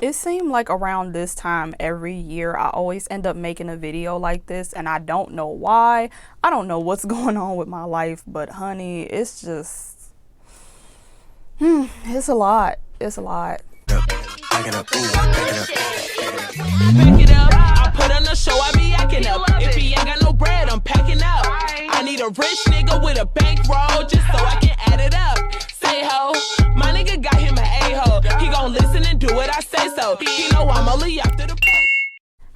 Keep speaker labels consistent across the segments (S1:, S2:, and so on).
S1: It seemed like around this time every year I always end up making a video like this, and I don't know why. I don't know what's going on with my life, but honey, it's just it's a lot. It's a lot.
S2: Back it up, I put on the show, I be acting up. If he ain't got no bread, I'm packing up. I need a rich nigga with a bankroll just so I can add it up. Say ho, my nigga got him an a-hole. He gon' listen and do what I say so. He know I'm only after the.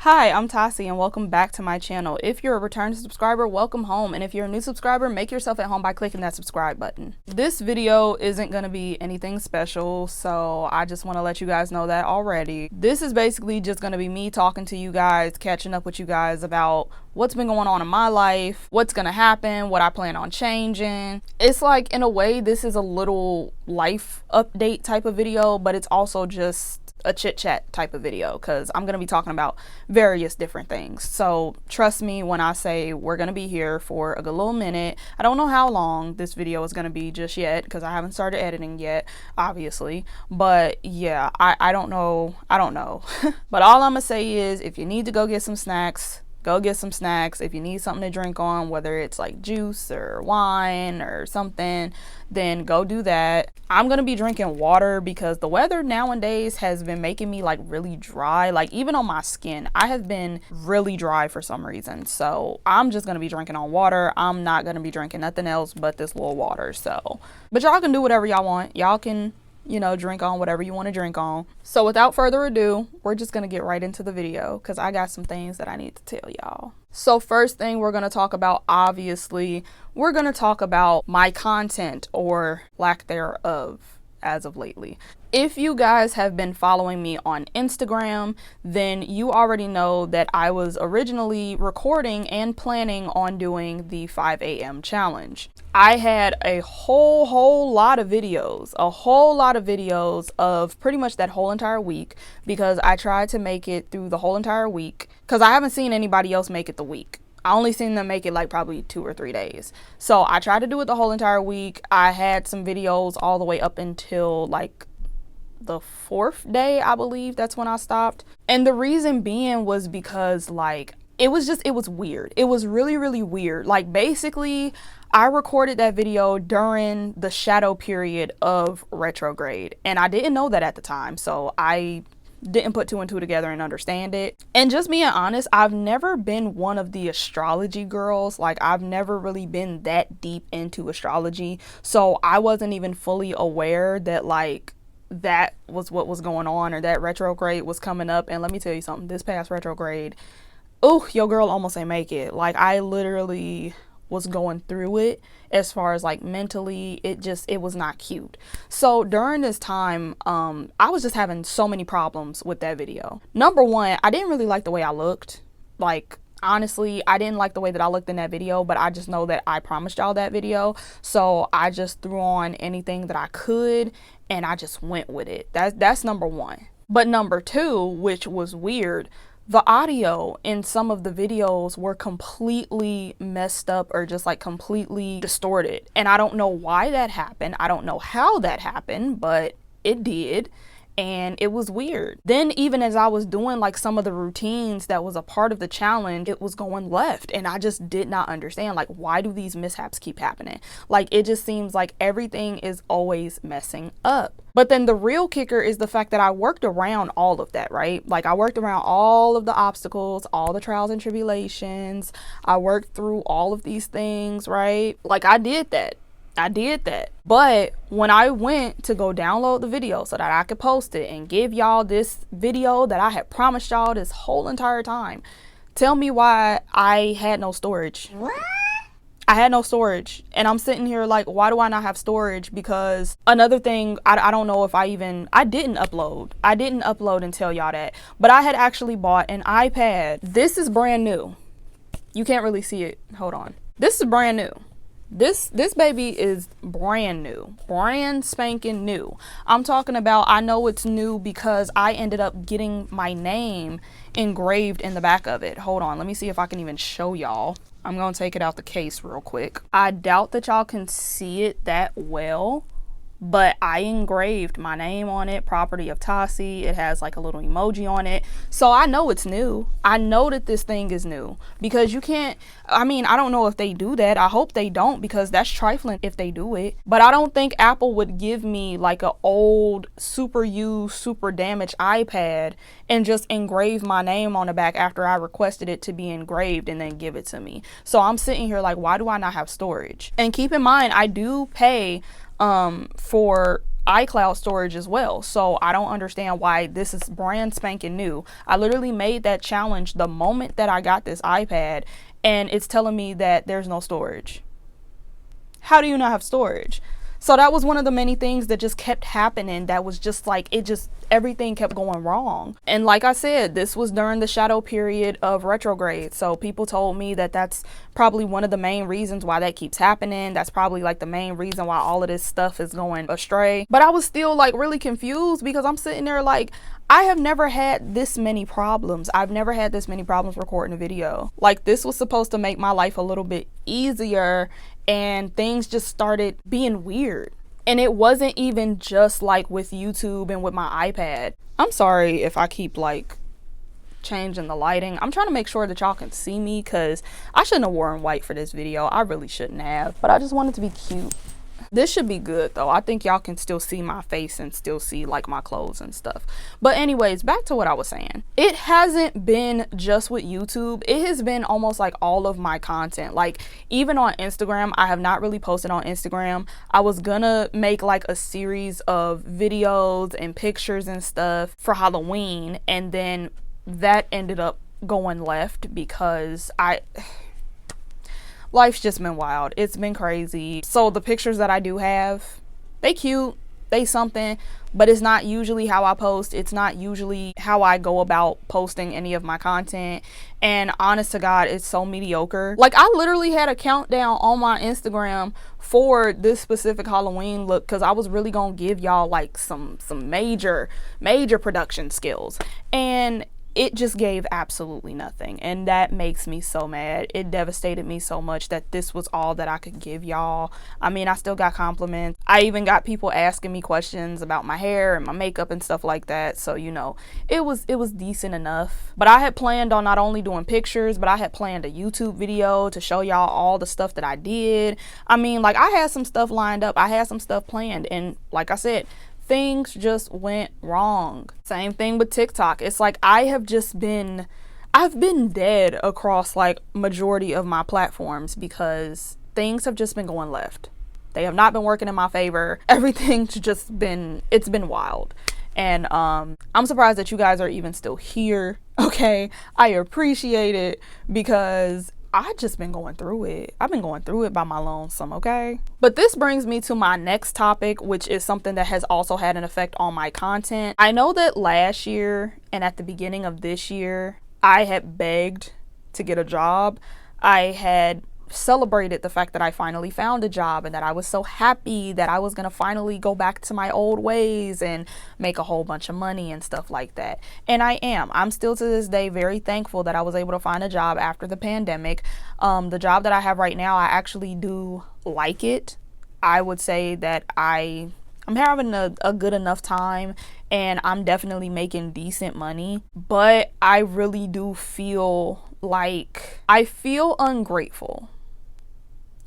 S1: Hi, I'm Tassie and welcome back to my channel. If you're a return subscriber, welcome home. And if you're a new subscriber, make yourself at home by clicking that subscribe button. This video isn't gonna be anything special, so I just wanna let you guys know that already. This is basically just gonna be me talking to you guys, catching up with you guys about what's been going on in my life, what's gonna happen, what I plan on changing. It's like, in a way, this is a little life update type of video, but it's also just a chit chat type of video because I'm going to be talking about various different things. So trust me when I say we're going to be here for a good little minute. I don't know how long this video is going to be just yet because I haven't started editing yet, obviously. But yeah, I don't know. But all I'm going to say is if you need to go get some snacks, go get some snacks. If you need something to drink on, whether it's like juice or wine or something, then go do that. I'm gonna be drinking water because the weather nowadays has been making me like really dry. Like even on my skin, I have been really dry for some reason. So I'm just gonna be drinking on water. I'm not gonna be drinking nothing else but this little water. So, but y'all can do whatever y'all want. Y'all can, you know, drink on whatever you want to drink on. So without further ado, we're just going to get right into the video because I got some things that I need to tell y'all. So first thing we're going to talk about, obviously, we're going to talk about my content or lack thereof as of lately. If you guys have been following me on Instagram, then you already know that I was originally recording and planning on doing the 5 a.m. challenge. I had a whole lot of videos of pretty much that whole entire week because I tried to make it through the whole entire week because I haven't seen anybody else make it the week. I only seen them make it like probably 2 or 3 days. So I tried to do it the whole entire week. I had some videos all the way up until like the 4th day, I believe. That's when I stopped. And the reason being was because like it was weird. It was really weird. Like basically I recorded that video during the shadow period of retrograde and I didn't know that at the time, so I didn't put 2 and 2 together and understand it. And just being honest, I've never been one of the astrology girls. Like I've never really been that deep into astrology, so I wasn't even fully aware that like that was what was going on or that retrograde was coming up. And let me tell you something, this past retrograde, oh, your girl almost ain't make it. Like I literally was going through it as far as like mentally. It was not cute. So during this time, I was just having so many problems with that video. Number one, I didn't really like the way I looked. Like honestly, I didn't like the way that I looked in that video, but I just know that I promised y'all that video. So I just threw on anything that I could and I just went with it. That's number one. But number two, which was weird, the audio in some of the videos were completely messed up or just like completely distorted. And I don't know why that happened. I don't know how that happened, but it did. And it was weird. Then even as I was doing like some of the routines that was a part of the challenge, it was going left. And I just did not understand, like, why do these mishaps keep happening? Like, it just seems like everything is always messing up. But then the real kicker is the fact that I worked around all of that, right? Like I worked around all of the obstacles, all the trials and tribulations. I worked through all of these things, right? Like I did that. But when I went to go download the video so that I could post it and give y'all this video that I had promised y'all this whole entire time, tell me why I had no storage. What? I had no storage, and I'm sitting here like, why do I not have storage? Because another thing, I don't know if I didn't upload and tell y'all that, but I had actually bought an iPad. This is brand new. You can't really see it. Hold on. This is brand new. This baby is brand new, brand spanking new. I'm talking about, I know it's new because I ended up getting my name engraved in the back of it. Hold on, let me see if I can even show y'all. I'm gonna take it out the case real quick. I doubt that y'all can see it that well, but I engraved my name on it, property of Tasi. It has like a little emoji on it. So I know it's new. I know that this thing is new, because you can't, I mean, I don't know if they do that. I hope they don't, because that's trifling if they do it. But I don't think Apple would give me like an old, super used, super damaged iPad and just engrave my name on the back after I requested it to be engraved and then give it to me. So I'm sitting here like, why do I not have storage? And keep in mind, I do pay for iCloud storage as well. So I don't understand why this is brand spanking new. I literally made that challenge the moment that I got this iPad, and it's telling me that there's no storage. How do you not have storage? So that was one of the many things that just kept happening. That was just like, everything kept going wrong. And like I said, this was during the shadow period of retrograde. So people told me that that's probably one of the main reasons why that keeps happening. That's probably like the main reason why all of this stuff is going astray. But I was still like really confused, because I'm sitting there like, I have never had this many problems. I've never had this many problems recording a video. Like, this was supposed to make my life a little bit easier, and things just started being weird. And it wasn't even just like with YouTube and with my iPad. I'm sorry if I keep like changing the lighting. I'm trying to make sure that y'all can see me, because I shouldn't have worn white for this video. I really shouldn't have, but I just wanted to be cute. This should be good though. I think y'all can still see my face and still see like my clothes and stuff. But anyways, back to what I was saying. It hasn't been just with YouTube. It has been almost like all of my content. Like, even on Instagram, I have not really posted on Instagram. I was gonna make like a series of videos and pictures and stuff for Halloween, and then that ended up going left because life's just been wild. It's been crazy. So the pictures that I do have, they cute, they something, but it's not usually how I post. It's not usually how I go about posting any of my content. And honest to God, it's so mediocre. Like, I literally had a countdown on my Instagram for this specific Halloween look, because I was really gonna give y'all like some major production skills, and it just gave absolutely nothing. And that makes me so mad. It devastated me so much that this was all that I could give y'all. I mean, I still got compliments. I even got people asking me questions about my hair and my makeup and stuff like that. So, you know, it was decent enough. But I had planned on not only doing pictures, but I had planned a YouTube video to show y'all all the stuff that I did. I mean, like, I had some stuff lined up. I had some stuff planned. And like I said, things just went wrong. Same thing with TikTok. It's like I've been dead across like majority of my platforms, because things have just been going left. They have not been working in my favor. Everything's just been, it's been wild. And I'm surprised that you guys are even still here. Okay, I appreciate it, because I've just been going through it. I've been going through it by my lonesome, okay? But this brings me to my next topic, which is something that has also had an effect on my content. I know that last year and at the beginning of this year, I had begged to get a job. I had celebrated the fact that I finally found a job, and that I was so happy that I was gonna finally go back to my old ways and make a whole bunch of money and stuff like that. And I'm still to this day very thankful that I was able to find a job after the pandemic. The job that I have right now, I actually do like it. I would say that I'm having a good enough time, and I'm definitely making decent money, but I really do feel like I feel ungrateful.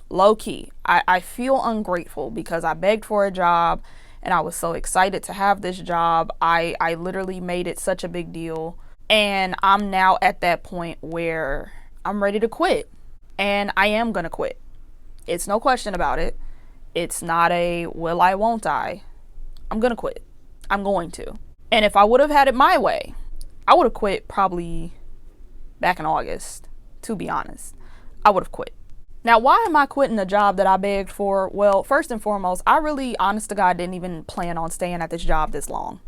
S1: Low key, I feel ungrateful, because I begged for a job and I was so excited to have this job. I literally made it such a big deal, and I'm now at that point where I'm ready to quit, and I am gonna quit. It's no question about it. It's not a will I, won't I. I'm gonna quit. I'm going to. And if I would have had it my way, I would have quit probably back in August, to be honest. I would have quit. Now, why am I quitting a job that I begged for? Well, first and foremost, I really, honest to God, didn't even plan on staying at this job this long.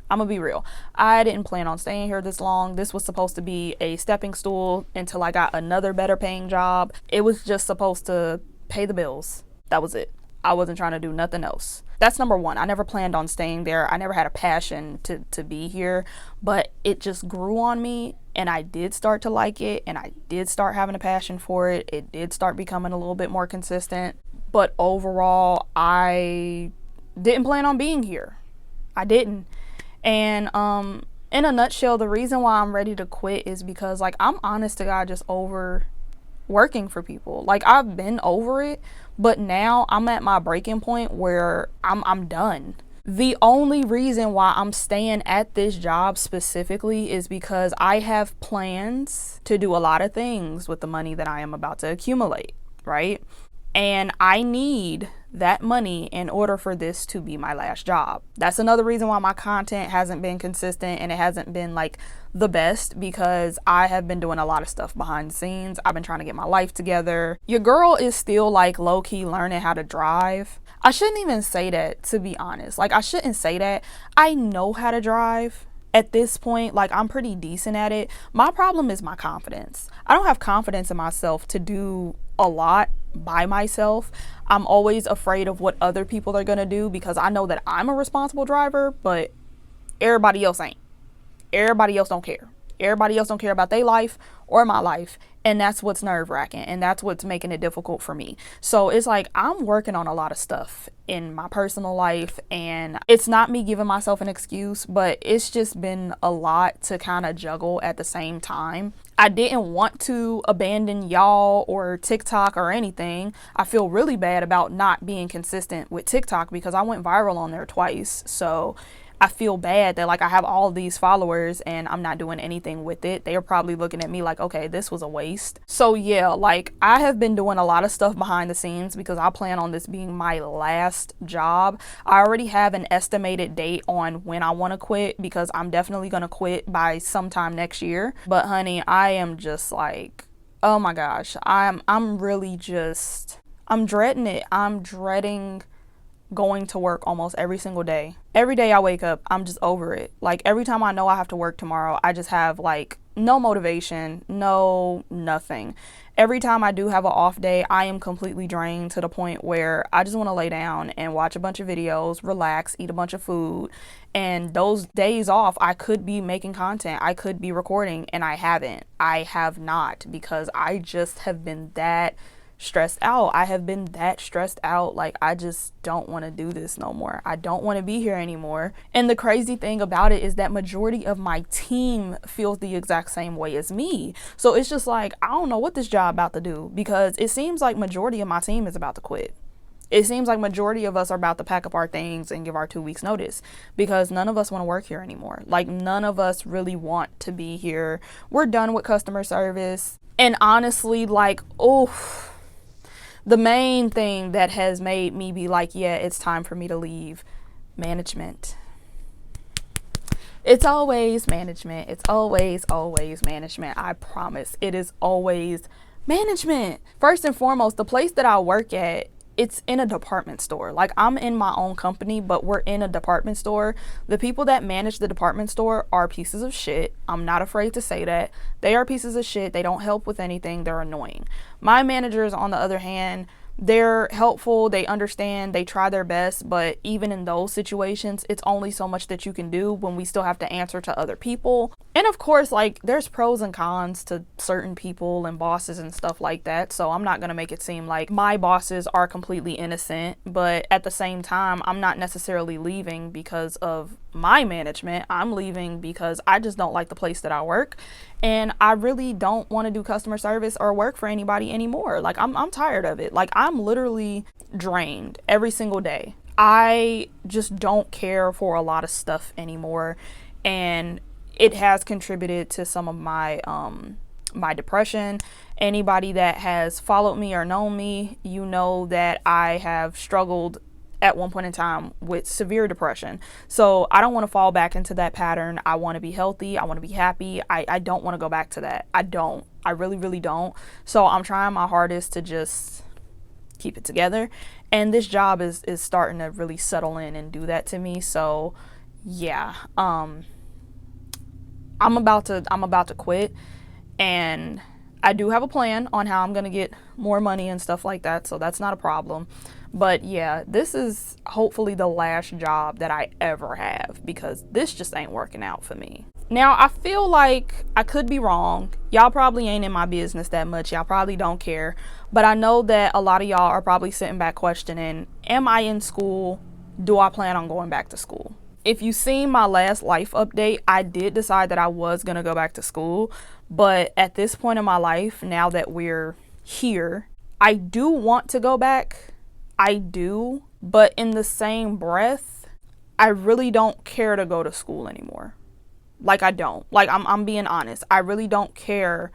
S1: I'm gonna be real. I didn't plan on staying here this long. This was supposed to be a stepping stool until I got another better paying job. It was just supposed to pay the bills. That was it. I wasn't trying to do nothing else. That's number one. I never planned on staying there. I never had a passion to be here, but it just grew on me, and I did start to like it, and I did start having a passion for it. It did start becoming a little bit more consistent, but overall, I didn't plan on being here. I didn't. And in a nutshell, the reason why I'm ready to quit is because, like, I'm honest to God just over working for people. Like, I've been over it, but now I'm at my breaking point where I'm done. The only reason why I'm staying at this job specifically is because I have plans to do a lot of things with the money that I am about to accumulate, right? And I need that money in order for this to be my last job. That's another reason why my content hasn't been consistent and it hasn't been like the best, because I have been doing a lot of stuff behind the scenes. I've been trying to get my life together. Your girl is still like low-key learning how to drive. I shouldn't even say that, to be honest. Like, I shouldn't say that. I know how to drive. At this point, like, I'm pretty decent at it. My problem is my confidence. I don't have confidence in myself to do a lot by myself. I'm always afraid of what other people are gonna do, because I know that I'm a responsible driver, but everybody else ain't. Everybody else don't care. Everybody else don't care about their life or my life. And that's what's nerve-wracking, and that's what's making it difficult for me. So it's like I'm working on a lot of stuff in my personal life, and it's not me giving myself an excuse, but it's just been a lot to kind of juggle at the same time. I didn't want to abandon y'all or TikTok or anything. I feel really bad about not being consistent with TikTok because I went viral on there twice. So I feel bad that, like, I have all of these followers and I'm not doing anything with it. They are probably looking at me like, okay, this was a waste. So yeah, like, I have been doing a lot of stuff behind the scenes because I plan on this being my last job. I already have an estimated date on when I want to quit, because I'm definitely going to quit by sometime next year. But honey, I am just like, oh my gosh, I'm dreading it. I'm dreading going to work almost every single day. Every day I wake up, I'm just over it. Like, every time I know I have to work tomorrow, I just have like no motivation, no nothing. Every time I do have an off day, I am completely drained to the point where I just want to lay down and watch a bunch of videos, relax, eat a bunch of food. And those days off, I could be making content, I could be recording, and I haven't. I have not, because I just have been that stressed out. I have been that stressed out. Like, I just don't want to do this no more. I don't want to be here anymore. And the crazy thing about it is that majority of my team feels the exact same way as me. So it's just like, I don't know what this job about to do, because it seems like majority of my team is about to quit. It seems like majority of us are about to pack up our things and give our 2 weeks notice, because none of us want to work here anymore. Like, none of us really want to be here. We're done with customer service. And honestly, like, oh, the main thing that has made me be like, yeah, it's time for me to leave: management. It's always management. It's always management. I promise. It is always management. First and foremost, the place that I work at, it's in a department store. Like, I'm in my own company, but we're in a department store. The people that manage the department store are pieces of shit. I'm not afraid to say that. They are pieces of shit. They don't help with anything. They're annoying. My managers, on the other hand, they're helpful, they understand, they try their best, but even in those situations, it's only so much that you can do when we still have to answer to other people. And of course, like, there's pros and cons to certain people and bosses and stuff like that, so I'm not gonna make it seem like my bosses are completely innocent, but at the same time, I'm not necessarily leaving because of my management. I'm leaving because I just don't like the place that I work, and I really don't want to do customer service or work for anybody anymore. Like, I'm tired of it. Like, I'm literally drained every single day. I just don't care for a lot of stuff anymore, and it has contributed to some of my my depression. Anybody that has followed me or known me, you know that I have struggled at one point in time with severe depression. So I don't want to fall back into that pattern. I want to be healthy. I want to be happy. I don't want to go back to that. I really don't. So I'm trying my hardest to just keep it together. And this job is starting to really settle in and do that to me. So yeah, I'm about to quit, and I do have a plan on how I'm going to get more money and stuff like that. So that's not a problem. But yeah, this is hopefully the last job that I ever have, because this just ain't working out for me. Now, I feel like I could be wrong. Y'all probably ain't in my business that much. Y'all probably don't care. But I know that a lot of y'all are probably sitting back questioning, am I in school do I plan on going back to school? If you seen my last life update, I did decide that I was going to go back to school. But at this point in my life, now that we're here, I do want to go back. I do. But in the same breath, I really don't care to go to school anymore. Like, I don't. Like, I'm being honest. I really don't care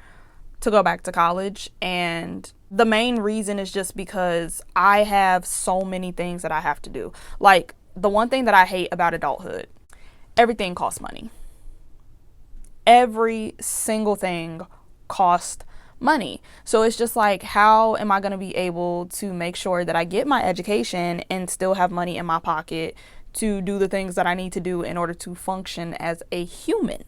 S1: to go back to college. And the main reason is just because I have so many things that I have to do. Like, the one thing that I hate about adulthood, everything costs money. Every single thing costs money. So it's just like, how am I going to be able to make sure that I get my education and still have money in my pocket to do the things that I need to do in order to function as a human?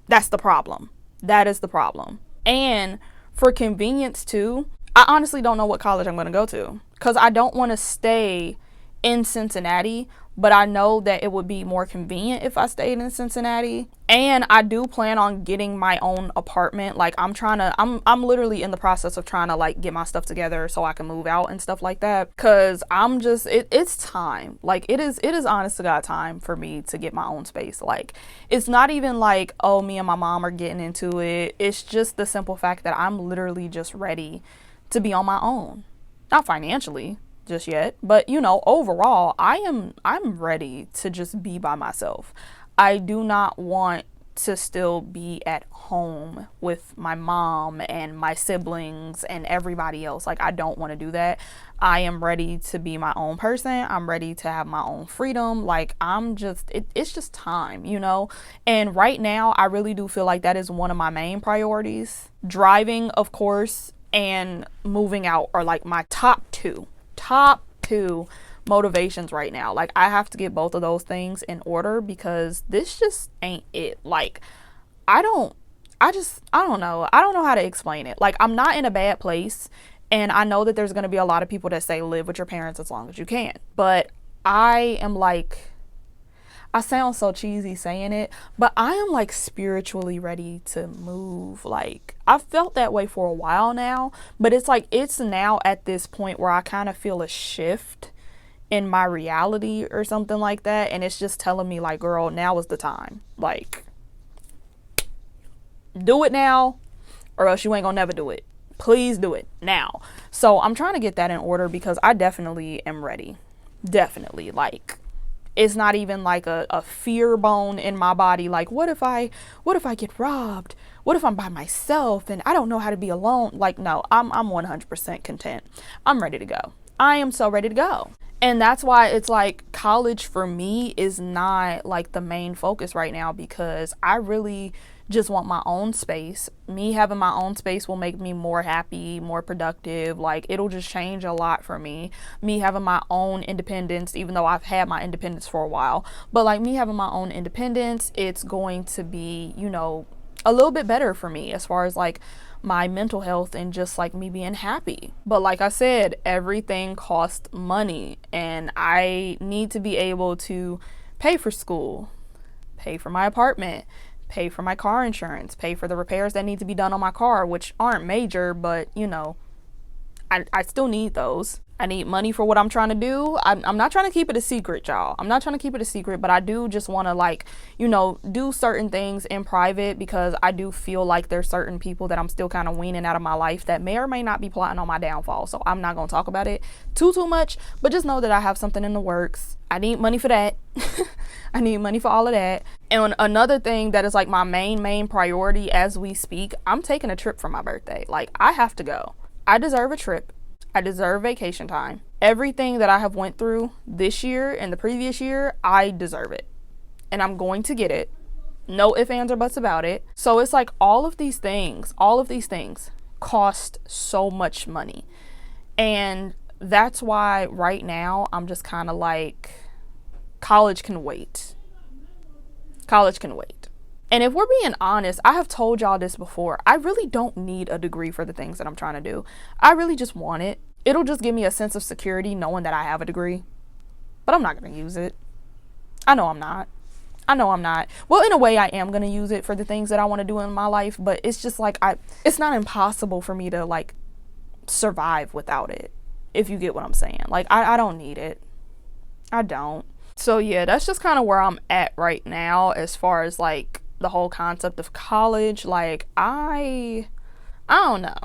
S1: That's the problem. That is the problem. And for convenience too, I honestly don't know what college I'm going to go to, because I don't want to stay in Cincinnati, but I know that it would be more convenient if I stayed in Cincinnati. And I do plan on getting my own apartment. Like, I'm literally in the process of trying to like get my stuff together so I can move out and stuff like that. Cause I'm just, it's time. Like, it is honest to God time for me to get my own space. Like, it's not even like, oh, me and my mom are getting into it. It's just the simple fact that I'm literally just ready to be on my own. Not financially just yet, but you know, overall, I'm ready to just be by myself. I do not want to still be at home with my mom and my siblings and everybody else. Like, I don't want to do that. I am ready to be my own person. I'm ready to have my own freedom. Like, it's just time, you know? And right now, I really do feel like that is one of my main priorities. Driving, of course, and moving out are like my top two motivations right now. Like, I have to get both of those things in order, because this just ain't it. Like, I don't know. I don't know how to explain it. Like, I'm not in a bad place, and I know that there's going to be a lot of people that say live with your parents as long as you can. But I am like, I sound so cheesy saying it, but I am like spiritually ready to move. Like, I've felt that way for a while now, but it's like, it's now at this point where I kind of feel a shift in my reality or something like that. And it's just telling me like, girl, now is the time. Like, do it now or else you ain't gonna never do it. Please do it now. So I'm trying to get that in order, because I definitely am ready. Definitely. Like, it's not even like a fear bone in my body. Like, what if I get robbed? What if I'm by myself and I don't know how to be alone? Like, no, I'm 100% content. I'm ready to go. I am so ready to go. And that's why it's like, college for me is not like the main focus right now, because I really just want my own space. Me having my own space will make me more happy, more productive. Like, it'll just change a lot for me. Me having my own independence, even though I've had my independence for a while, but like, me having my own independence, it's going to be, you know, a little bit better for me as far as like my mental health and just like me being happy. But like I said, everything costs money, and I need to be able to pay for school, pay for my apartment, pay for my car insurance, pay for the repairs that need to be done on my car, which aren't major, but you know, I still need those. I need money for what I'm trying to do. I'm not trying to keep it a secret, y'all. I'm not trying to keep it a secret, but I do just want to, like, you know, do certain things in private, because I do feel like there's certain people that I'm still kind of weaning out of my life that may or may not be plotting on my downfall. So I'm not going to talk about it too much, but just know that I have something in the works. I need money for that. I need money for all of that. And another thing that is like my main priority as we speak, I'm taking a trip for my birthday. Like, I have to go. I deserve a trip. I deserve vacation time. Everything that I have went through this year and the previous year, I deserve it. And I'm going to get it. No ifs, ands, or buts about it. So it's like, all of these things cost so much money. And that's why right now I'm just kind of like, college can wait. College can wait. And if we're being honest, I have told y'all this before, I really don't need a degree for the things that I'm trying to do. I really just want it. It'll just give me a sense of security knowing that I have a degree. But I'm not going to use it. I know I'm not. Well, in a way, I am going to use it for the things that I want to do in my life. But it's just like, it's not impossible for me to like survive without it. if you get what I'm saying. Like, I don't need it. I don't. So yeah, that's just kind of where I'm at right now as far as like the whole concept of college. Like, I don't know.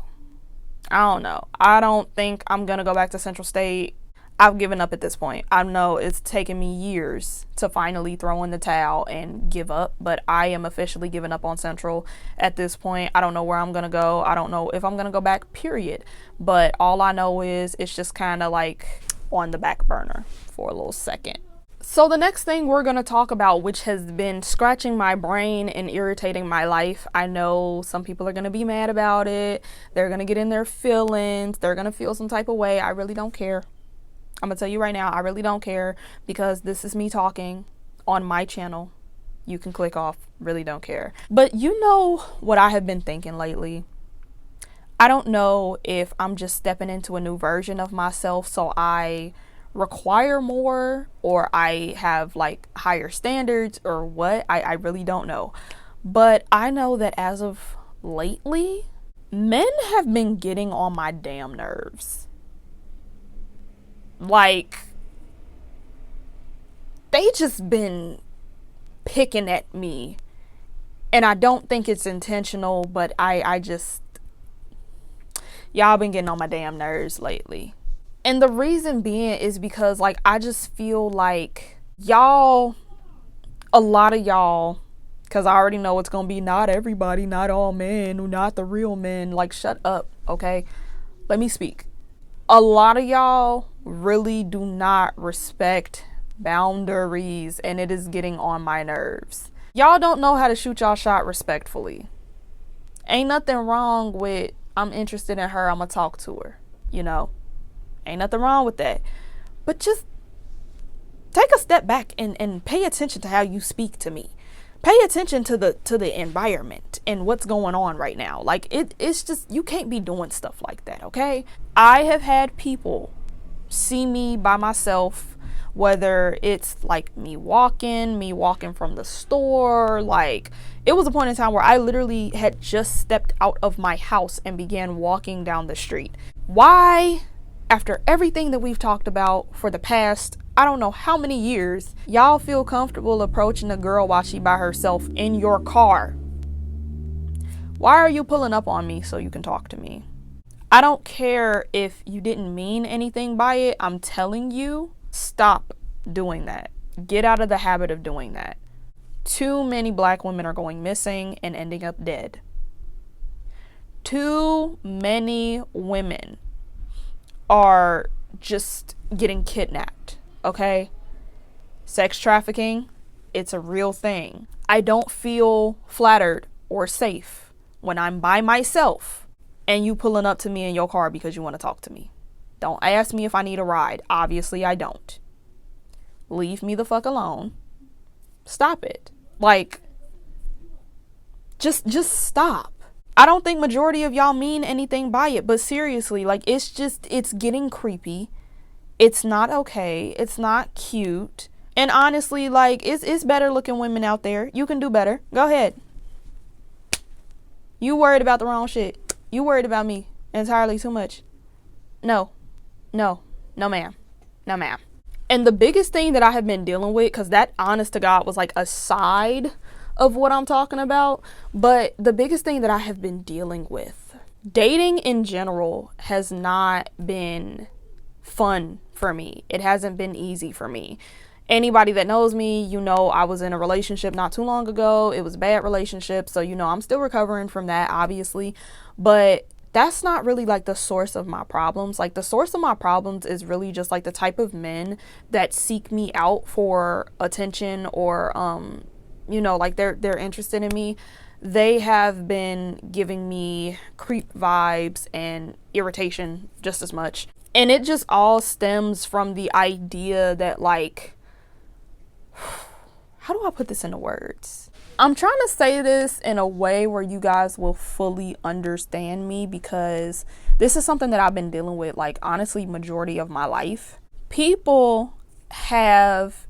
S1: I don't think I'm gonna go back to Central State. I've given up at this point. I know it's taken me years to finally throw in the towel and give up, but I am officially giving up on Central at this point. I don't know where I'm gonna go. I don't know if I'm gonna go back, period. But all I know is it's just kind of like on the back burner for a little second. So the next thing we're going to talk about, which has been scratching my brain and irritating my life, I know some people are going to be mad about it. They're going to get in their feelings. They're going to feel some type of way. I really don't care. I'm going to tell you right now, I really don't care, because this is me talking on my channel. You can click off. Really don't care. But you know what I have been thinking lately? I don't know if I'm just stepping into a new version of myself, so I require more, or I have like higher standards, or what. I really don't know. But I know that as of lately, men have been getting on my damn nerves. Like, they just been picking at me, and I don't think it's intentional, but I just, y'all been getting on my damn nerves lately. And the reason being is because, like, I just feel like y'all, a lot of y'all, because I already know it's gonna be not everybody, not all men, not the real men. Like, shut up, okay? Let me speak. A lot of y'all really do not respect boundaries, and it is getting on my nerves. Y'all don't know how to shoot y'all shot respectfully. Ain't nothing wrong with, I'm interested in her, I'm gonna talk to her, you know? Ain't nothing wrong with that. But just take a step back and pay attention to how you speak to me. Pay attention to the environment and what's going on right now. Like, it's just, you can't be doing stuff like that, okay? I have had people see me by myself, whether it's like me walking from the store. Like, it was a point in time where I literally had just stepped out of my house and began walking down the street. Why? After everything that we've talked about for the past, I don't know how many years, y'all feel comfortable approaching a girl while she by herself in your car. Why are you pulling up on me so you can talk to me? I don't care if you didn't mean anything by it. I'm telling you, stop doing that. Get out of the habit of doing that. Too many black women are going missing and ending up dead. Too many women are just getting kidnapped, okay? Sex trafficking, it's a real thing. I don't feel flattered or safe when I'm by myself and you pulling up to me in your car because you want to talk to me. Don't ask me if I need a ride. Obviously, I don't. Leave me the fuck alone. Stop it. Like, just stop. I don't think majority of y'all mean anything by it, but seriously, like, it's getting creepy. It's not okay. It's not cute. And honestly, like, it's better looking women out there. You can do better. Go ahead. You worried about the wrong shit. You worried about me entirely too much. No, ma'am. No, ma'am. And the biggest thing that I have been dealing with, because that, honest to God, was like a side of what I'm talking about, but the biggest thing that I have been dealing with, dating in general has not been fun for me. It hasn't been easy for me. Anybody that knows me, you know, I was in a relationship not too long ago. It was a bad relationship, so you know I'm still recovering from that, obviously, but that's not really like the source of my problems. Like, the source of my problems is really just like the type of men that seek me out for attention, or you know, like they're interested in me. They have been giving me creep vibes and irritation just as much. And it just all stems from the idea that, like, how do I put this into words? I'm trying to say this in a way where you guys will fully understand me, because this is something that I've been dealing with, like, honestly, majority of my life. People have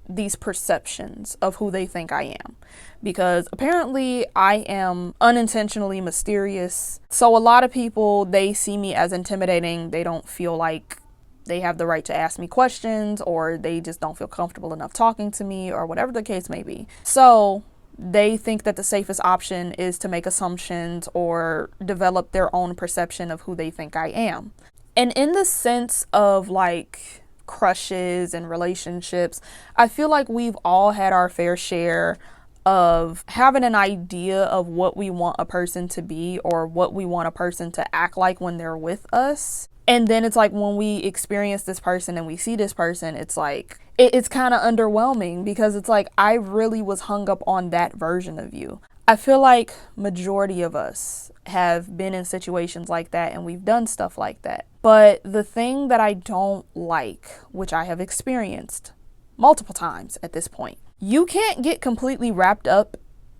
S1: these perceptions of who they think I am. Because apparently I am unintentionally mysterious. So a lot of people, they see me as intimidating. They don't feel like they have the right to ask me questions, or they just don't feel comfortable enough talking to me, or whatever the case may be. So they think that the safest option is to make assumptions or develop their own perception of who they think I am. And in the sense of like crushes and relationships, I feel like we've all had our fair share of having an idea of what we want a person to be or what we want a person to act like when they're with us. And then it's like when we experience this person and we see this person, it's like it's kind of underwhelming, because it's like I really was hung up on that version of you. I feel like majority of us have been in situations like that, and we've done stuff like that. But the thing that I don't like, which I have experienced multiple times at this point, you can't get completely wrapped up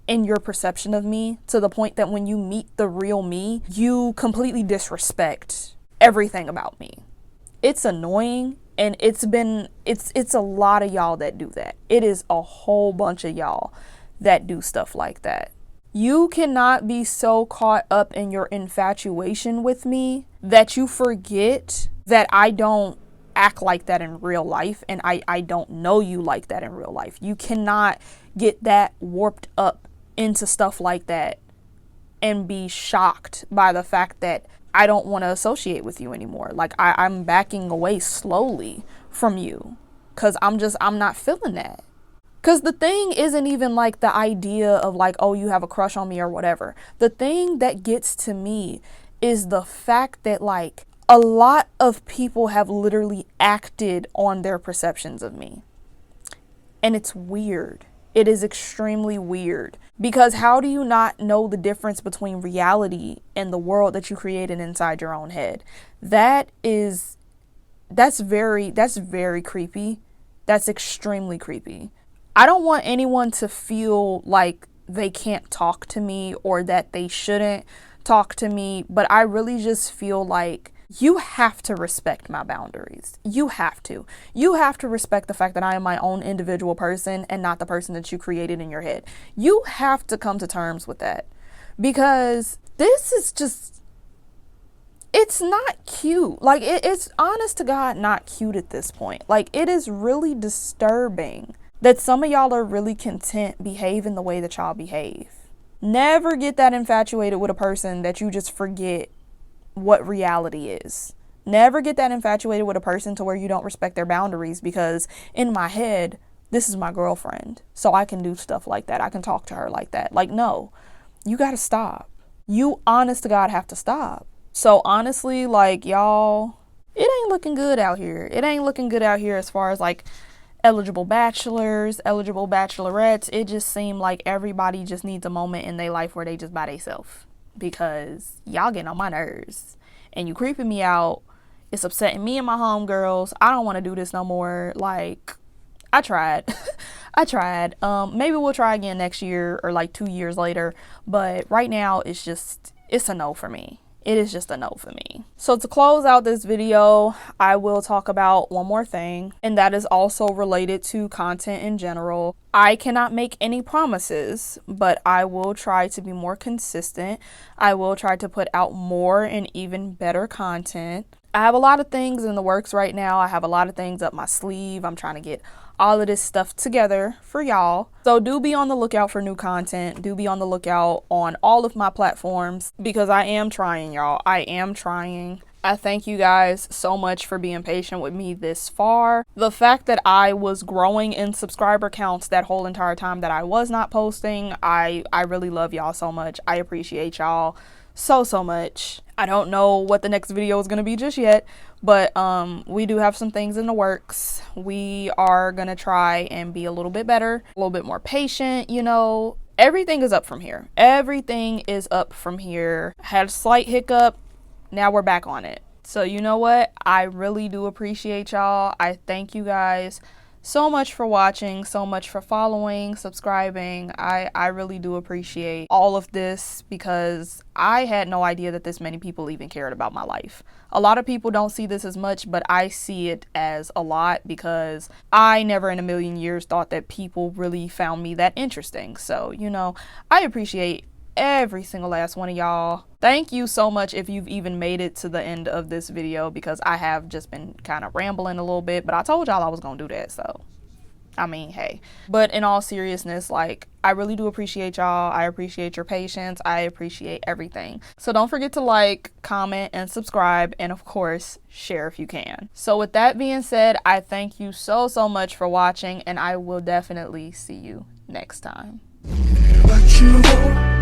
S1: in your perception of me to the point that when you meet the real me, you completely disrespect everything about me. It's annoying, and it's a lot of y'all that do that. It is a whole bunch of y'all that do stuff like that. You cannot be so caught up in your infatuation with me that you forget that I don't act like that in real life, and I don't know you like that in real life. You cannot get that warped up into stuff like that and be shocked by the fact that I don't want to associate with you anymore. Like I'm backing away slowly from you because I'm not feeling that. Because the thing isn't even like the idea of like, oh, you have a crush on me or whatever. The thing that gets to me is the fact that like a lot of people have literally acted on their perceptions of me. And it's weird. It is extremely weird, because how do you not know the difference between reality and the world that you created inside your own head? That's very creepy. That's extremely creepy. I don't want anyone to feel like they can't talk to me or that they shouldn't talk to me, but I really just feel like you have to respect my boundaries. You have to. You have to respect the fact that I am my own individual person and not the person that you created in your head. You have to come to terms with that, because this is just, it's not cute. Like it's honest to God not cute at this point. Like it is really disturbing that some of y'all are really content behaving the way that y'all behave. Never get that infatuated with a person that you just forget what reality is. Never get that infatuated with a person to where you don't respect their boundaries, because in my head, this is my girlfriend, so I can do stuff like that. I can talk to her like that. Like, no, you gotta stop. You honest to God have to stop. So honestly, like y'all, it ain't looking good out here. It ain't looking good out here as far as like eligible bachelors, eligible bachelorettes. It just seemed like everybody just needs a moment in their life where they just by themselves, because y'all getting on my nerves and you creeping me out. It's upsetting me and my homegirls. I don't want to do this no more. Like, I tried. I tried. Maybe we'll try again next year or like 2 years later. But right now, it's a no for me. It is just a no for me. So to close out this video, I will talk about one more thing, and that is also related to content in general. I cannot make any promises, but I will try to be more consistent. I will try to put out more and even better content. I have a lot of things in the works right now. I have a lot of things up my sleeve. I'm trying to get all of this stuff together for y'all. So do be on the lookout for new content. Do be on the lookout on all of my platforms, because I am trying, y'all. I am trying. I thank you guys so much for being patient with me this far. The fact that I was growing in subscriber counts that whole entire time that I was not posting, I really love y'all so much. I appreciate y'all so much. I don't know what the next video is going to be just yet, but we do have some things in the works. We are going to try and be a little bit better, a little bit more patient, you know. Everything is up from here. Everything is up from here. Had a slight hiccup. Now we're back on it. So you know what? I really do appreciate y'all. I thank you guys so much for watching, so much for following, subscribing. I really do appreciate all of this because I had no idea that this many people even cared about my life. A lot of people don't see this as much, but I see it as a lot because I never in a million years thought that people really found me that interesting. So, you know, I appreciate every single last one of y'all. Thank you so much if you've even made it to the end of this video, because I have just been kind of rambling a little bit, but I told y'all I was gonna do that, so I mean, hey. But in all seriousness, like, I really do appreciate y'all. I appreciate your patience. I appreciate everything. So don't forget to like, comment, and subscribe, and of course, share if you can. So with that being said, I thank you so much for watching, and I will definitely see you next time.
S3: What you want?